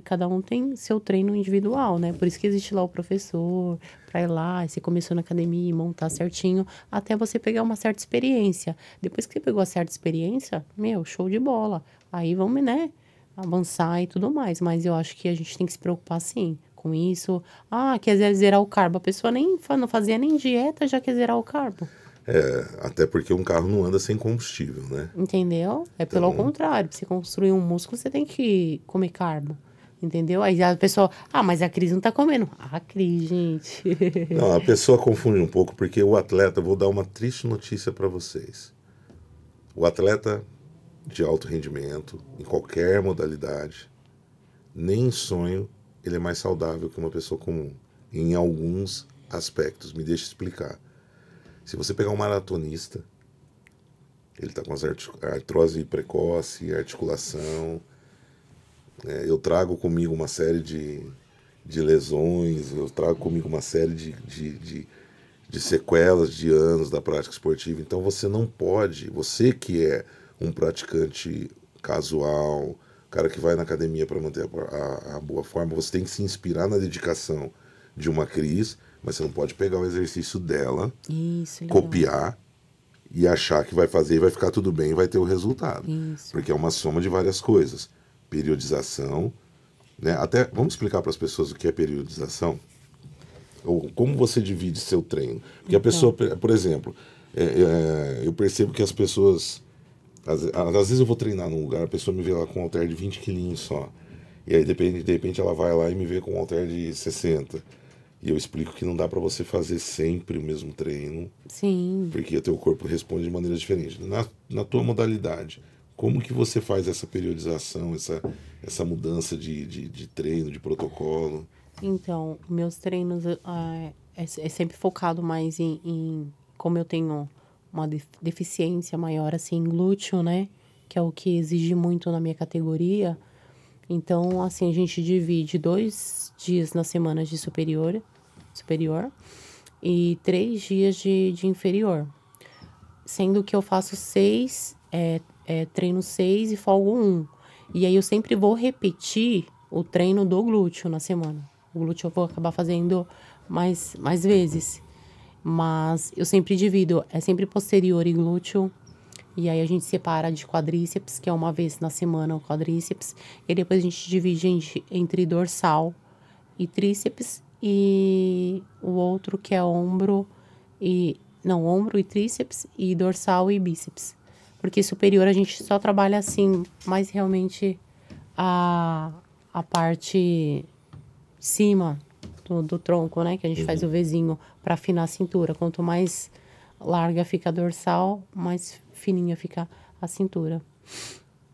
cada um tem seu treino individual, né? Por isso que existe lá o professor, para ir lá, você começou na academia e montar certinho, até você pegar uma certa experiência. Depois que você pegou a certa experiência, meu, show de bola. Aí vamos, né? Avançar e tudo mais. Mas eu acho que a gente tem que se preocupar, sim, com isso. Ah, quer zerar o carbo. A pessoa não fazia nem dieta, já quer zerar o carbo. Até porque um carro não anda sem combustível, né? Entendeu? É pelo contrário. Pra você construir um músculo, você tem que comer carbo. Entendeu? Aí a pessoa... Ah, mas a Cris não tá comendo. Ah, Cris, gente. Não, a pessoa confunde um pouco, porque o atleta... Vou dar uma triste notícia para vocês. O atleta de alto rendimento, em qualquer modalidade, nem em sonho, ele é mais saudável que uma pessoa comum. Em alguns aspectos. Me deixa explicar. Se você pegar um maratonista, ele está com artrose precoce, articulação. Eu trago comigo uma série de lesões, eu trago comigo uma série de sequelas de anos da prática esportiva. Então você não pode, você que é um praticante casual, cara que vai na academia para manter a boa forma, você tem que se inspirar na dedicação de uma Cris, mas você não pode pegar o exercício dela, Isso, copiar e achar que vai fazer e vai ficar tudo bem e vai ter o resultado. Isso. Porque é uma soma de várias coisas. Periodização, né? Até vamos explicar para as pessoas o que é periodização? Ou como você divide seu treino. Porque a pessoa, por exemplo, eu percebo que as pessoas... Às vezes eu vou treinar num lugar, a pessoa me vê lá com um halter de 20 quilinhos só. E aí, de repente, ela vai lá e me vê com um halter de 60. E eu explico que não dá para você fazer sempre o mesmo treino. Sim. Porque o teu corpo responde de maneiras diferentes. Na tua modalidade, como que você faz essa periodização, essa mudança de treino, de protocolo? Então, meus treinos é sempre focado mais como eu tenho uma deficiência maior, assim, em glúteo, né? Que é o que exige muito na minha categoria. Então, assim, a gente divide 2 dias na semana de superior e 3 dias de inferior. Sendo que eu faço 6, treino 6 e folgo 1. E aí eu sempre vou repetir o treino do glúteo na semana. O glúteo eu vou acabar fazendo mais vezes. Mas eu sempre divido, é sempre posterior e glúteo. E aí a gente separa de quadríceps, que é uma vez na semana o quadríceps. E depois a gente divide entre dorsal e tríceps. E o outro que é ombro e tríceps e dorsal e bíceps. Porque superior a gente só trabalha assim, mais realmente a parte cima do tronco, né? Que a gente faz o Vzinho para afinar a cintura. Quanto mais larga fica a dorsal, mais fininha fica a cintura.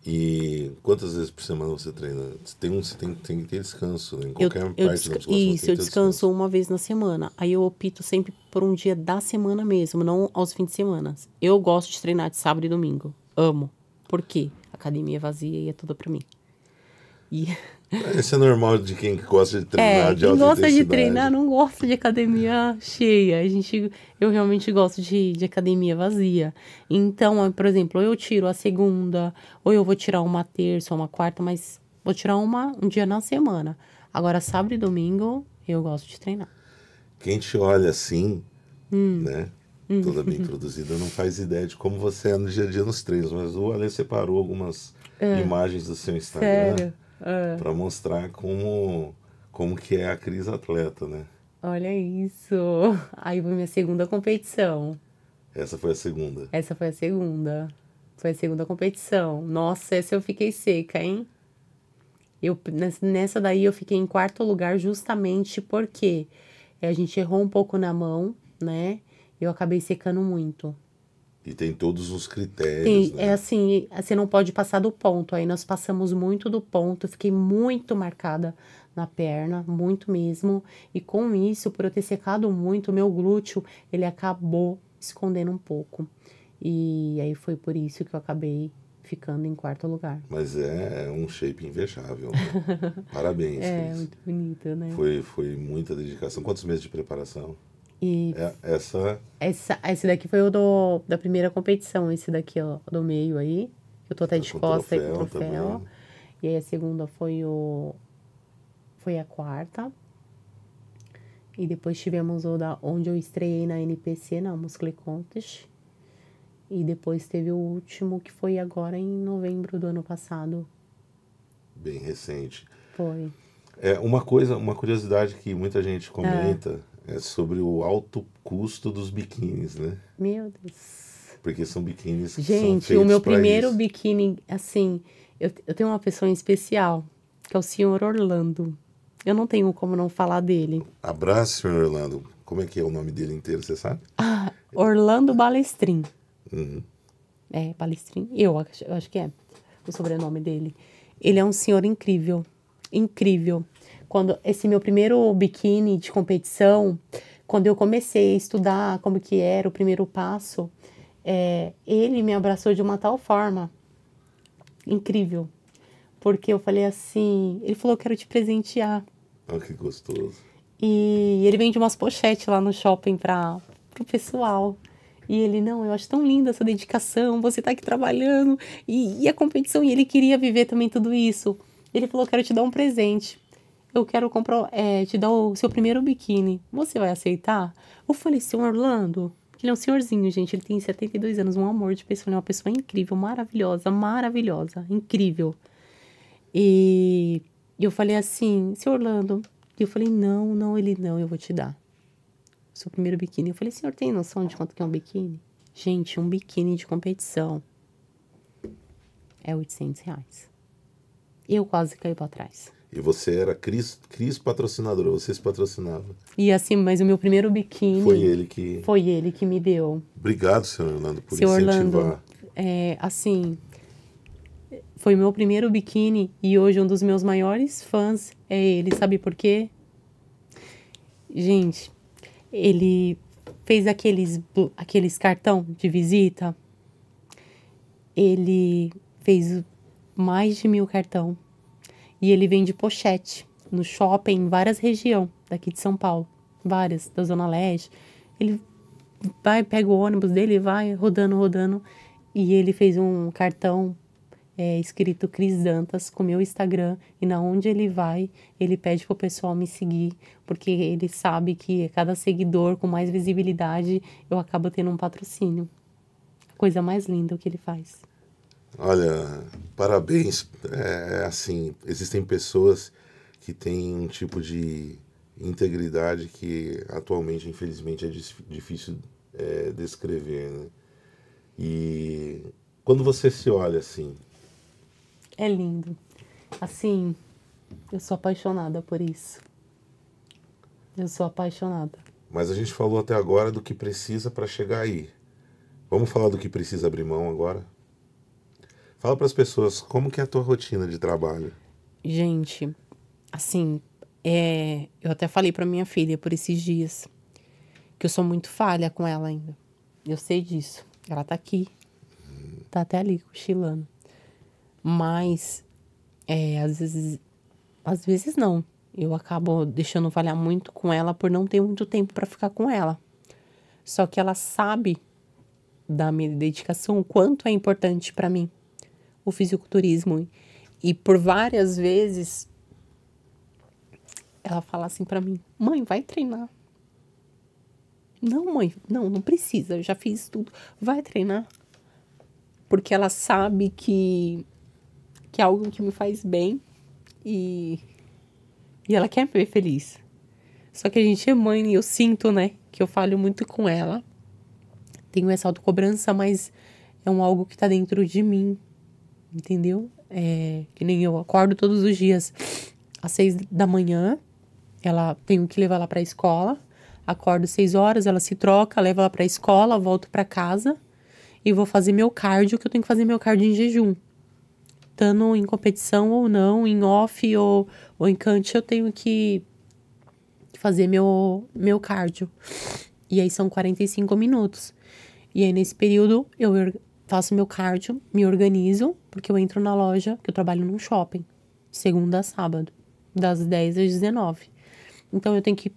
E quantas vezes por semana você treina? Você tem que ter descanso, né? Em qualquer parte da musculação. Isso, eu descanso uma vez na semana. Aí eu opto sempre por um dia da semana mesmo, não aos fins de semana. Eu gosto de treinar de sábado e domingo. Amo. Por quê? A academia é vazia e é tudo pra mim. E... Isso é normal de quem gosta de treinar de alta quem gosta de intensidade. treinar não gosta de academia cheia. Eu realmente gosto de academia vazia. Então, por exemplo, eu tiro a segunda, ou eu vou tirar uma terça ou uma quarta, mas vou tirar um dia na semana. Agora, sábado e domingo, eu gosto de treinar. Quem te olha assim, né? Toda bem produzida, não faz ideia de como você é no dia a dia nos treinos. Mas o Ale separou algumas imagens do seu Instagram Sério? para mostrar como que é a Cris atleta, né? Olha isso. Aí foi minha segunda competição. Essa foi a segunda. Essa foi a segunda. Foi a segunda competição. Nossa, essa eu fiquei seca, hein? Nessa daí eu fiquei em quarto lugar justamente porque a gente errou um pouco na mão, né? Eu acabei secando muito. E tem todos os critérios, É né? assim, você não pode passar do ponto. Aí nós passamos muito do ponto. Eu fiquei muito marcada na perna, muito mesmo. E com isso, por eu ter secado muito, o meu glúteo, ele acabou escondendo um pouco. E aí foi por isso que eu acabei ficando em quarto lugar. Mas é um shape invejável, né? Parabéns, É, Cris. muito bonito, né? Foi muita dedicação. Quantos meses de preparação? E Essa esse daqui foi da primeira competição. Esse daqui, ó, do meio aí. Eu tô até tá de com costa aí com o troféu troféu. também. E aí a segunda foi a quarta. E depois tivemos onde eu estreiei na NPC, na Muscle Contest. E depois teve o último, que foi agora em novembro do ano passado. Bem recente. Foi. Uma curiosidade que muita gente comenta é sobre o alto custo dos biquínis, né? Meu Deus. Porque são biquínis que são Gente, o feitos meu para primeiro isso. biquíni, assim, eu tenho uma pessoa em especial, que é o senhor Orlando. Eu não tenho como não falar dele. Abraço, senhor Orlando. Como é que é o nome dele inteiro, você sabe? Orlando Balestrin. Uhum. É, Balestrin. Eu acho que é o sobrenome dele. Ele é um senhor incrível. Incrível. Quando esse meu primeiro biquíni de competição, quando eu comecei a estudar como que era o primeiro passo, ele me abraçou de uma tal forma incrível. Porque eu falei assim, ele falou, quero te presentear. Olha que gostoso. E ele vende umas pochetes lá no shopping pro pessoal. E ele, não, eu acho tão linda essa dedicação, você tá aqui trabalhando, e a competição, e ele queria viver também tudo isso. Ele falou, quero te dar um presente. Eu quero comprar, te dar o seu primeiro biquíni. Você vai aceitar? Eu falei, senhor Orlando, ele é um senhorzinho, gente, ele tem 72 anos, um amor de pessoa, ele é uma pessoa incrível, maravilhosa, maravilhosa, incrível. E eu falei assim, senhor Orlando, e eu falei, não, ele, não, eu vou te dar o seu primeiro biquíni. Eu falei, senhor, tem noção de quanto que é um biquíni? Gente, um biquíni de competição é R$ 800. Eu quase caí pra trás. E você era Cris patrocinadora, você se patrocinava. E assim, mas o meu primeiro biquíni Foi ele foi ele que me deu. Obrigado, senhor Orlando, por Seu Orlando, incentivar. assim, foi meu primeiro biquíni e hoje um dos meus maiores fãs é ele. Sabe por quê? Gente, ele fez aqueles cartão de visita. Ele fez mais de 1.000 cartão. E ele vende pochete no shopping em várias regiões daqui de São Paulo. Várias, da Zona Leste. Ele vai, pega o ônibus dele, vai rodando. E ele fez um cartão escrito Cris Dantas com meu Instagram. E na onde ele vai, ele pede pro pessoal me seguir. Porque ele sabe que cada seguidor com mais visibilidade, eu acabo tendo um patrocínio. Coisa mais linda o que ele faz. Olha, parabéns. Assim, existem pessoas que têm um tipo de integridade que atualmente, infelizmente, é difícil descrever, né? E quando você se olha assim, É lindo. Assim, eu sou apaixonada por isso. Eu sou apaixonada. mas a gente falou até agora do que precisa para chegar aí. Vamos falar do que precisa abrir mão agora? Fala para as pessoas como que é a tua rotina de trabalho. Gente, assim, eu até falei pra minha filha por esses dias que eu sou muito falha com ela ainda. Eu sei disso. Ela tá aqui. Tá até ali, cochilando. Mas, às vezes não. Eu acabo deixando falhar muito com ela por não ter muito tempo pra ficar com ela. Só que ela sabe da minha dedicação, o quanto é importante pra mim o fisiculturismo. E por várias vezes ela fala assim pra mim: mãe, vai treinar. Não, mãe, não precisa, eu já fiz tudo. Vai treinar. Porque ela sabe que que é algo que me faz bem e ela quer me ver feliz. Só que a gente é mãe e eu sinto, né, que eu falho muito com ela. Tenho essa autocobrança, mas é algo que tá dentro de mim, entendeu? Que nem eu acordo todos os dias às 6 da manhã, tenho que levar ela pra escola, acordo 6 horas, ela se troca, leva ela pra escola, volto pra casa e vou fazer meu cardio, que eu tenho que fazer meu cardio em jejum. Estando em competição ou não, em off ou em cante, eu tenho que fazer meu cardio. E aí são 45 minutos. E aí nesse período eu faço meu cardio, me organizo, porque eu entro na loja, que eu trabalho num shopping, segunda a sábado, das 10 às 19. Então eu tenho que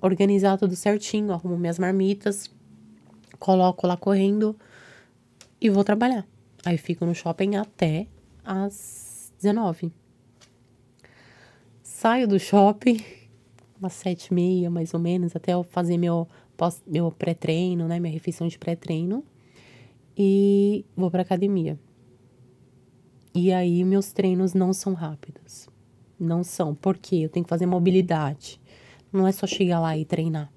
organizar tudo certinho, arrumo minhas marmitas, coloco lá correndo e vou trabalhar. Aí fico no shopping até às 19. Saio do shopping umas 7h30, mais ou menos, até eu fazer meu pré-treino, né? Minha refeição de pré-treino. E vou pra academia. E aí, meus treinos não são rápidos. Não são, porque eu tenho que fazer mobilidade. Não é só chegar lá e treinar.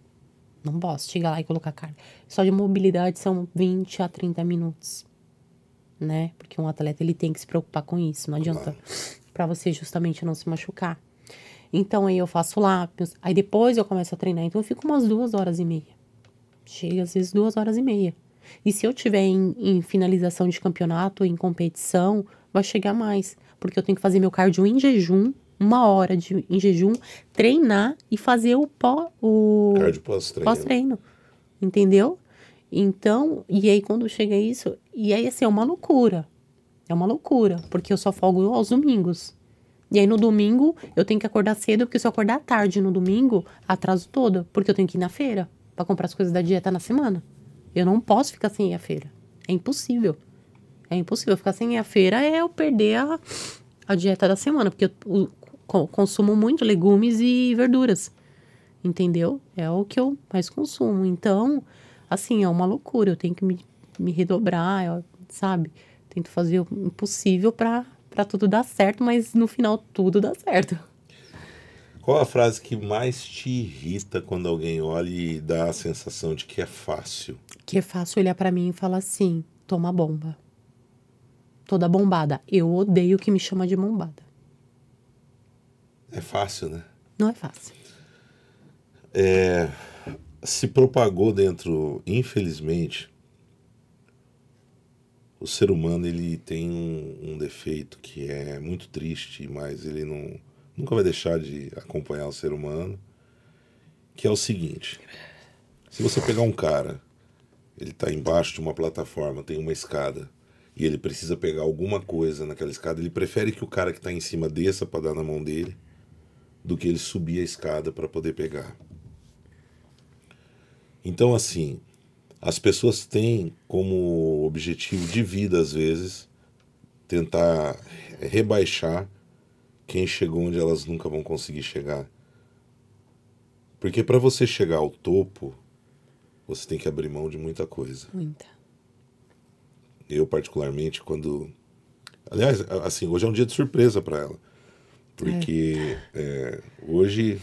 Não posso chegar lá e colocar carga. Só de mobilidade são 20 a 30 minutos. Né? Porque um atleta, ele tem que se preocupar com isso. Não adianta. Pra você justamente não se machucar. Então, aí eu faço lá. Aí depois eu começo a treinar. Então, eu fico umas 2h30. Chega às vezes 2h30. E se eu tiver em finalização de campeonato, em competição, vai chegar mais. Porque eu tenho que fazer meu cardio em jejum, 1 hora em jejum, treinar e fazer o Cardio pós-treino. Pós-treino. Entendeu? Então, e aí quando chega isso, e aí assim, é uma loucura. É uma loucura, porque eu só folgo aos domingos. E aí no domingo eu tenho que acordar cedo, porque se eu acordar tarde no domingo, atraso todo, porque eu tenho que ir na feira para comprar as coisas da dieta na semana. Eu não posso ficar sem ir à feira. É impossível. É impossível. Ficar sem ir à feira é eu perder a dieta da semana, porque eu consumo muito legumes e verduras. Entendeu? É o que eu mais consumo. Então, assim, é uma loucura. Eu tenho que me redobrar, sabe? Tento fazer o impossível para tudo dar certo, mas no final tudo dá certo. Qual a frase que mais te irrita quando alguém olha e dá a sensação de que é fácil? Que é fácil olhar pra mim e falar assim, toma bomba. Toda bombada. Eu odeio que me chama de bombada. É fácil, né? Não é fácil. Se propagou dentro, infelizmente, o ser humano ele tem um defeito que é muito triste, mas ele nunca vai deixar de acompanhar o ser humano, que é o seguinte: se você pegar um cara, ele está embaixo de uma plataforma, tem uma escada, e ele precisa pegar alguma coisa naquela escada, ele prefere que o cara que está em cima desça para dar na mão dele, do que ele subir a escada para poder pegar. Então, assim, as pessoas têm como objetivo de vida, às vezes, tentar rebaixar quem chegou onde elas nunca vão conseguir chegar. Porque para você chegar ao topo, você tem que abrir mão de muita coisa. Muita. Eu, particularmente, quando... Aliás, assim, hoje é um dia de surpresa para ela. Porque hoje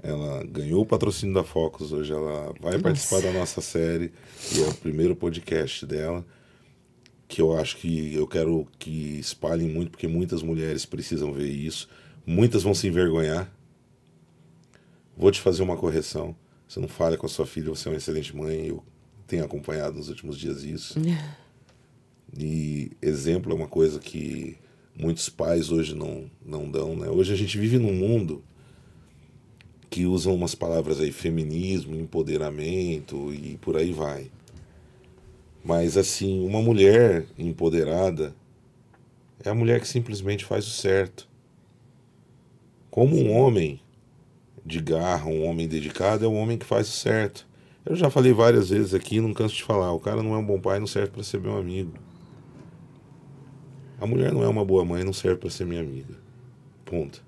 ela ganhou o patrocínio da Focus, hoje ela vai participar da nossa série, e é o primeiro podcast dela, que eu acho que eu quero que espalhem muito, porque muitas mulheres precisam ver isso, muitas vão se envergonhar. Vou te fazer uma correção, você não fale com a sua filha, você é uma excelente mãe, eu tenho acompanhado nos últimos dias isso. E exemplo é uma coisa que muitos pais hoje não dão, né? Hoje a gente vive num mundo que usam umas palavras aí, feminismo, empoderamento e por aí vai. Mas assim, uma mulher empoderada é a mulher que simplesmente faz o certo. Como um homem de garra, um homem dedicado, é um homem que faz o certo. Eu já falei várias vezes aqui, não canso de falar, o cara não é um bom pai, não serve para ser meu amigo. A mulher não é uma boa mãe, não serve para ser minha amiga. Ponto.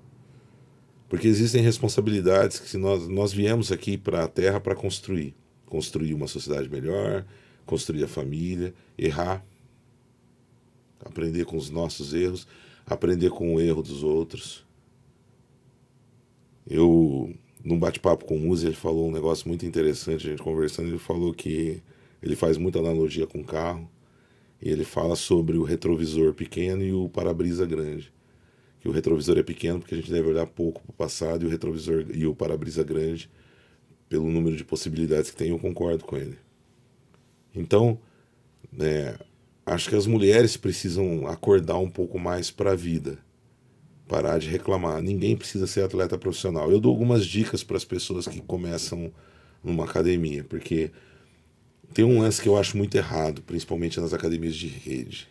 Porque existem responsabilidades que nós viemos aqui para a Terra para construir. Construir uma sociedade melhor, construir a família, errar, aprender com os nossos erros. aprender com o erro dos outros. Eu, num bate-papo com o Muzi, ele falou um negócio muito interessante, a gente conversando, ele falou que ele faz muita analogia com carro, e ele fala sobre o retrovisor pequeno e o para-brisa grande. Que o retrovisor é pequeno porque a gente deve olhar pouco para o passado, e o retrovisor e o para-brisa grande, pelo número de possibilidades que tem, eu concordo com ele. Então, acho que as mulheres precisam acordar um pouco mais para a vida, parar de reclamar. Ninguém precisa ser atleta profissional. Eu dou algumas dicas para as pessoas que começam numa academia, porque tem um lance que eu acho muito errado, principalmente nas academias de rede.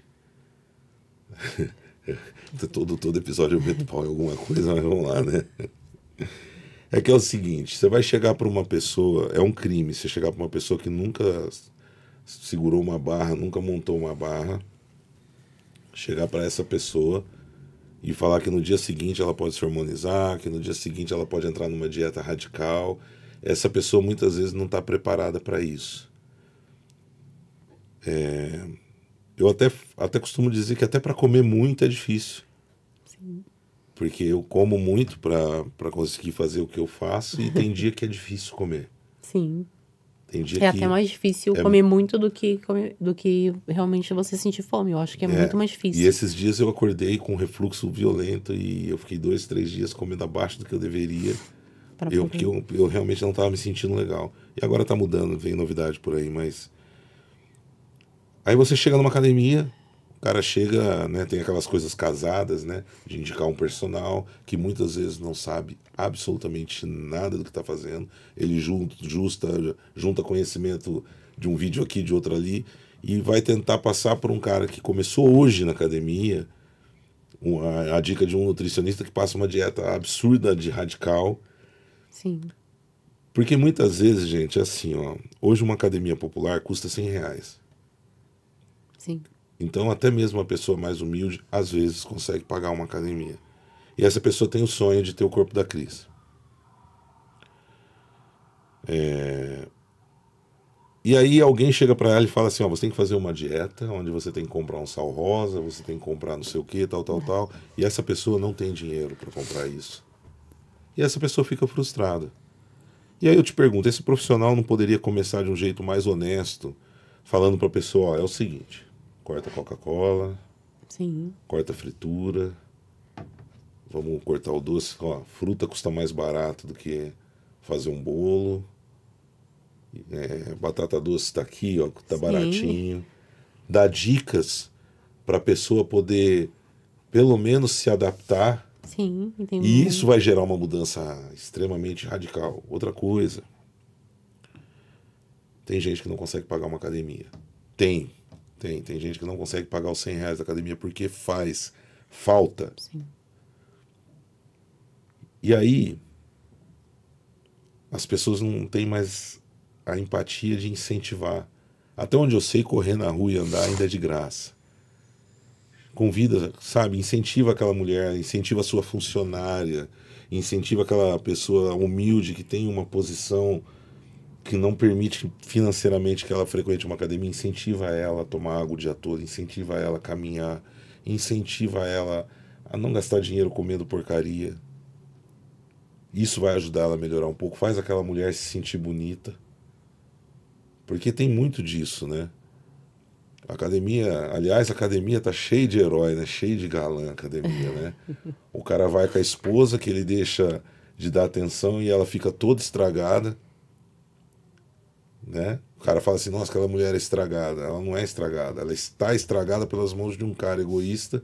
Todo episódio eu meto pau em alguma coisa, mas vamos lá, né? É que é o seguinte, você vai chegar para uma pessoa, é um crime você chegar para uma pessoa que nunca segurou uma barra, nunca montou uma barra, chegar para essa pessoa e falar que no dia seguinte ela pode se hormonizar, que no dia seguinte ela pode entrar numa dieta radical. Essa pessoa muitas vezes não está preparada para isso. Eu até costumo dizer que até para comer muito é difícil. Sim. Porque eu como muito para conseguir fazer o que eu faço e tem dia que é difícil comer. Sim. Tem dia É que até mais difícil comer muito do que realmente você sentir fome. Eu acho que é muito mais E difícil. esses dias eu acordei com um refluxo violento e eu fiquei 2, 3 dias comendo abaixo do que eu deveria. Porque eu realmente não estava me sentindo legal. E agora tá mudando, vem novidade por aí, mas... Aí você chega numa academia, o cara chega, né, tem aquelas coisas casadas, né, de indicar um personal que muitas vezes não sabe absolutamente nada do que está fazendo. Ele junta conhecimento de um vídeo aqui, de outro ali, e vai tentar passar por um cara que começou hoje na academia, a dica de um nutricionista que passa uma dieta absurda de radical. Sim. Porque muitas vezes, gente, é assim, ó, hoje uma academia popular custa R$100. Sim. Então, até mesmo uma pessoa mais humilde, às vezes, consegue pagar uma academia. E essa pessoa tem o sonho de ter o corpo da Cris. E aí alguém chega para ela e fala assim, ó, você tem que fazer uma dieta, onde você tem que comprar um sal rosa, você tem que comprar não sei o que, tal. E essa pessoa não tem dinheiro para comprar isso. E essa pessoa fica frustrada. E aí eu te pergunto, esse profissional não poderia começar de um jeito mais honesto, falando para a pessoa, ó, é o seguinte... Corta a Coca-Cola, Sim. corta a fritura, vamos cortar o doce. Ó, fruta custa mais barato do que fazer um bolo. Batata doce está aqui, ó, tá baratinho. Dá dicas para a pessoa poder, pelo menos, se adaptar. Sim, entendi. E isso vai gerar uma mudança extremamente radical. Outra coisa, tem gente que não consegue pagar uma academia. Tem gente que não consegue pagar os R$100 da academia porque faz falta. Sim. E aí, as pessoas não têm mais a empatia de incentivar. Até onde eu sei, correr na rua e andar ainda é de graça. Convida, sabe, incentiva aquela mulher, incentiva a sua funcionária, incentiva aquela pessoa humilde que tem uma posição que não permite financeiramente que ela frequente uma academia, incentiva ela a tomar água o dia todo, incentiva ela a caminhar, incentiva ela a não gastar dinheiro comendo porcaria. Isso vai ajudar ela a melhorar um pouco, faz aquela mulher se sentir bonita. Porque tem muito disso, né? A academia tá cheia de herói, né? Cheia de galã, a academia, né? O cara vai com a esposa que ele deixa de dar atenção e ela fica toda estragada. Né? O cara fala assim, nossa, aquela mulher é estragada. Ela não é estragada, ela está estragada pelas mãos de um cara egoísta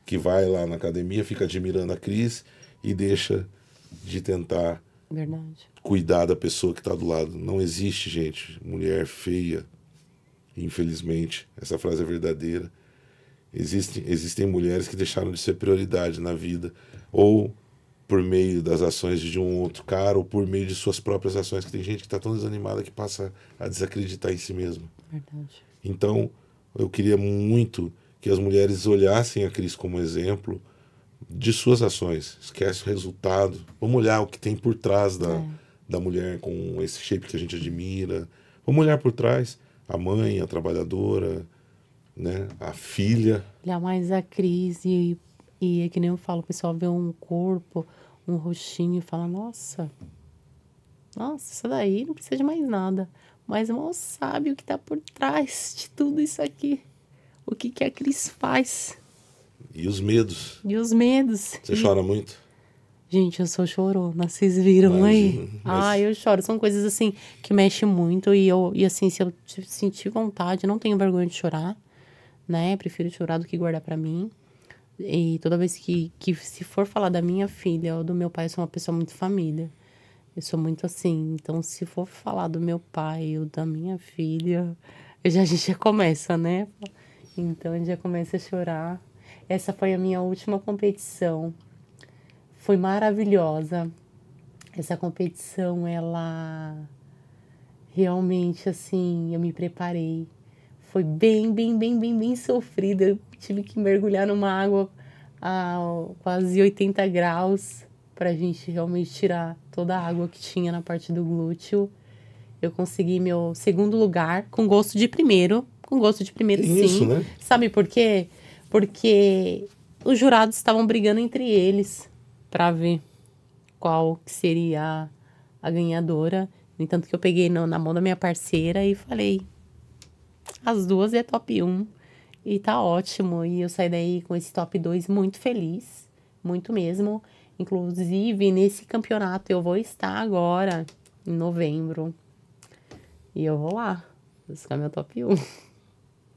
que vai lá na academia, fica admirando a Cris e deixa de tentar cuidar da pessoa que está do lado. Não existe, gente, mulher feia, infelizmente. Essa frase é verdadeira. Existem mulheres que deixaram de ser prioridade na vida, ou por meio das ações de um outro cara, ou por meio de suas próprias ações, que tem gente que está tão desanimada que passa a desacreditar em si mesma. Verdade. Então, eu queria muito que as mulheres olhassem a Cris como exemplo de suas ações. Esquece o resultado. Vamos olhar o que tem por trás da mulher com esse shape que a gente admira. Vamos olhar por trás a mãe, a trabalhadora, né, a filha. Olhar mais a Cris e E é que nem eu falo, o pessoal vê um corpo, um rostinho e fala, nossa, isso daí não precisa de mais nada. Mas mal sabe o que tá por trás de tudo isso aqui. O que que a Cris faz. E os medos? E os medos. Você chora muito? Gente, eu sou chorona, vocês viram aí? Imagino, mas- Eu choro. São coisas assim que mexem muito e assim, se eu sentir vontade, eu não tenho vergonha de chorar, né? Prefiro chorar do que guardar pra mim. E toda vez que se for falar da minha filha ou do meu pai, eu sou uma pessoa muito família. Eu sou muito assim. Então, se for falar do meu pai ou da minha filha, a gente já começa, né? Então, a gente já começa a chorar. Essa foi a minha última competição. Foi maravilhosa. Essa competição, ela realmente, assim, eu me preparei. Foi bem sofrida. Eu tive que mergulhar numa água a quase 80 graus pra gente realmente tirar toda a água que tinha na parte do glúteo. Eu consegui meu segundo lugar, com gosto de primeiro. Com gosto de primeiro, Tem sim. isso, né? Sabe por quê? Porque os jurados estavam brigando entre eles pra ver qual que seria a ganhadora. No entanto, que eu peguei na mão da minha parceira e falei, as duas é top 1 e tá ótimo. E eu saí daí com esse top 2 muito feliz, muito mesmo. Inclusive, nesse campeonato eu vou estar agora, em novembro. E eu vou lá, buscar meu top 1.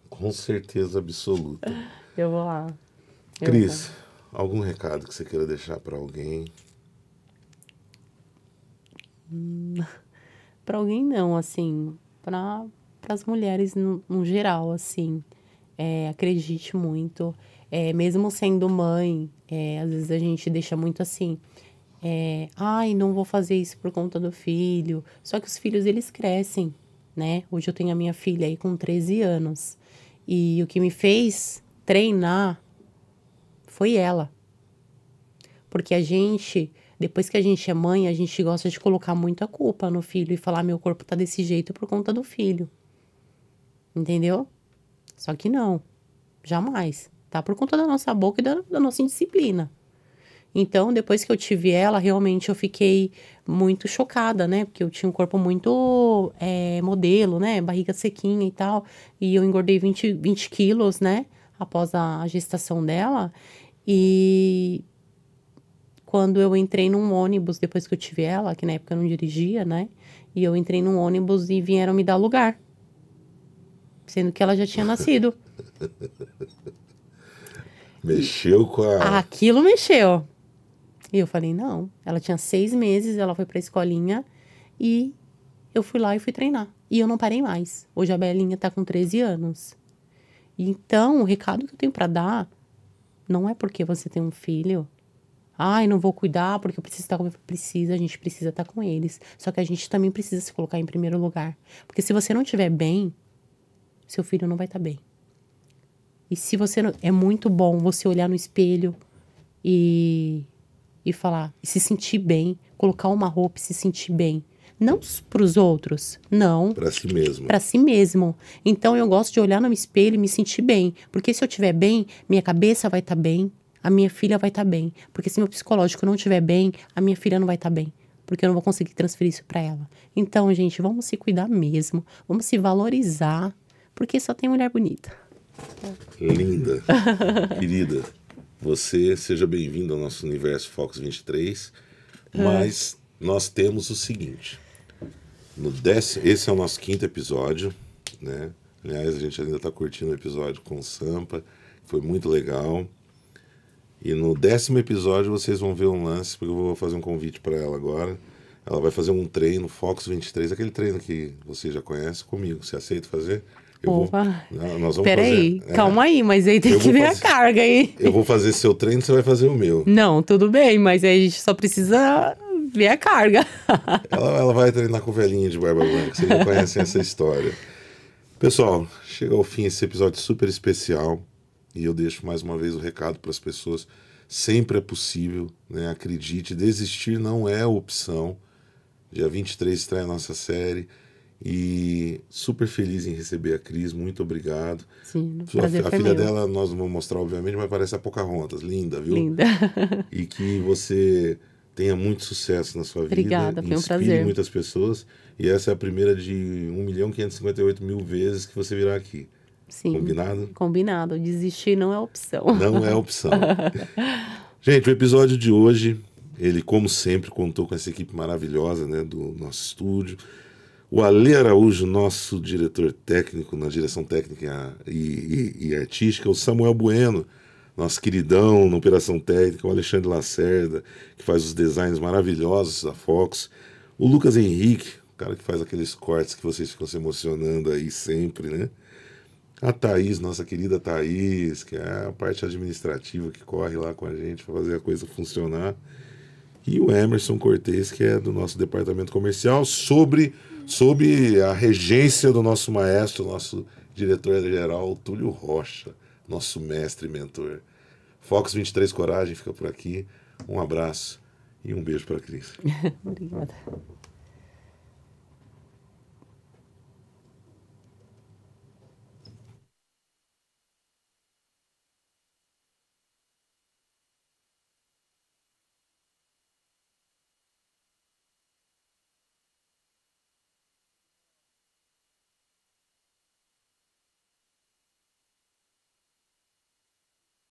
Com certeza absoluta. Eu vou lá. Eu Cris, algum recado que você queira deixar para alguém? Pra alguém não, assim, para as mulheres no geral, assim, acredite muito, mesmo sendo mãe, às vezes a gente deixa muito assim, ai, não vou fazer isso por conta do filho, só que os filhos, eles crescem, né? Hoje eu tenho a minha filha aí com 13 anos, e o que me fez treinar foi ela. Porque a gente, depois que a gente é mãe, a gente gosta de colocar muita culpa no filho e falar: meu corpo tá desse jeito por conta do filho. Entendeu? Só que não, jamais. Tá por conta da nossa boca e da nossa indisciplina. Então, depois que eu tive ela, realmente eu fiquei muito chocada, né? Porque eu tinha um corpo muito modelo, né? Barriga sequinha e tal. E eu engordei 20 quilos, né? Após a gestação dela. E quando eu entrei num ônibus, depois que eu tive ela, que na época eu não dirigia, né? E eu entrei num ônibus e vieram me dar lugar. Sendo que ela já tinha nascido. Mexeu com a... Aquilo mexeu. E eu falei, não. Ela tinha 6 meses, ela foi pra escolinha e eu fui lá e fui treinar. E eu não parei mais. Hoje a Belinha tá com 13 anos. Então, o recado que eu tenho pra dar não é porque você tem um filho. Ai, não vou cuidar porque eu preciso estar com ele. Precisa, a gente precisa estar com eles. Só que a gente também precisa se colocar em primeiro lugar. Porque se você não estiver bem, seu filho não vai estar bem. E se você não... É muito bom você olhar no espelho e falar, e se sentir bem, colocar uma roupa e se sentir bem. Não para os outros, não. Para si mesmo. Para si mesmo. Então eu gosto de olhar no espelho e me sentir bem. Porque se eu estiver bem, minha cabeça vai estar bem, a minha filha vai estar bem. Porque se meu psicológico não estiver bem, a minha filha não vai estar bem. Porque eu não vou conseguir transferir isso para ela. Então, gente, vamos se cuidar mesmo. Vamos se valorizar. Porque só tem mulher bonita. Linda, querida, você seja bem-vindo ao nosso universo Focus 23, mas nós temos o seguinte, esse é o nosso 5º episódio, né? Aliás, a gente ainda está curtindo o episódio com o Sampa, foi muito legal, e no 10º episódio vocês vão ver um lance, porque eu vou fazer um convite para ela agora. Ela vai fazer um treino Focus 23, aquele treino que você já conhece comigo, você aceita fazer? Opa, Nós vamos peraí, fazer, calma aí, mas aí tem eu que vou ver a fazer- carga aí. Eu vou fazer seu treino, você vai fazer o meu. Não, tudo bem, mas aí a gente só precisa ver a carga. Ela vai treinar com velhinha de barba branca, vocês já conhecem essa história. Pessoal, chega ao fim esse episódio super especial e eu deixo mais uma vez o recado para as pessoas. Sempre é possível, né? Acredite, desistir não é opção. Dia 23 estreia a nossa série E super feliz em receber a Cris, muito obrigado. Sim, o prazer A foi filha meu. dela nós não vamos mostrar, obviamente, mas parece a Pocahontas, linda, viu? Linda. E que você tenha muito sucesso na sua vida, Obrigada, foi um inspire prazer. muitas pessoas. E essa é a primeira de 1.558.000 vezes que você virá aqui. Sim, Combinado? combinado. Desistir não é opção. Não é opção. Gente, o episódio de hoje, ele, como sempre, contou com essa equipe maravilhosa, né, do nosso estúdio. O Ale Araújo, nosso diretor técnico, na direção técnica e artística. O Samuel Bueno, nosso queridão na operação técnica. O Alexandre Lacerda, que faz os designs maravilhosos da Fox. O Lucas Henrique, o cara que faz aqueles cortes que vocês ficam se emocionando aí sempre, né? A Thaís, nossa querida Thaís, que é a parte administrativa que corre lá com a gente para fazer a coisa funcionar. E o Emerson Cortez, que é do nosso departamento comercial, sob a regência do nosso maestro, nosso diretor-geral, Túlio Rocha, nosso mestre e mentor. Fox 23 Coragem fica por aqui. Um abraço e um beijo para a Cris. Obrigada.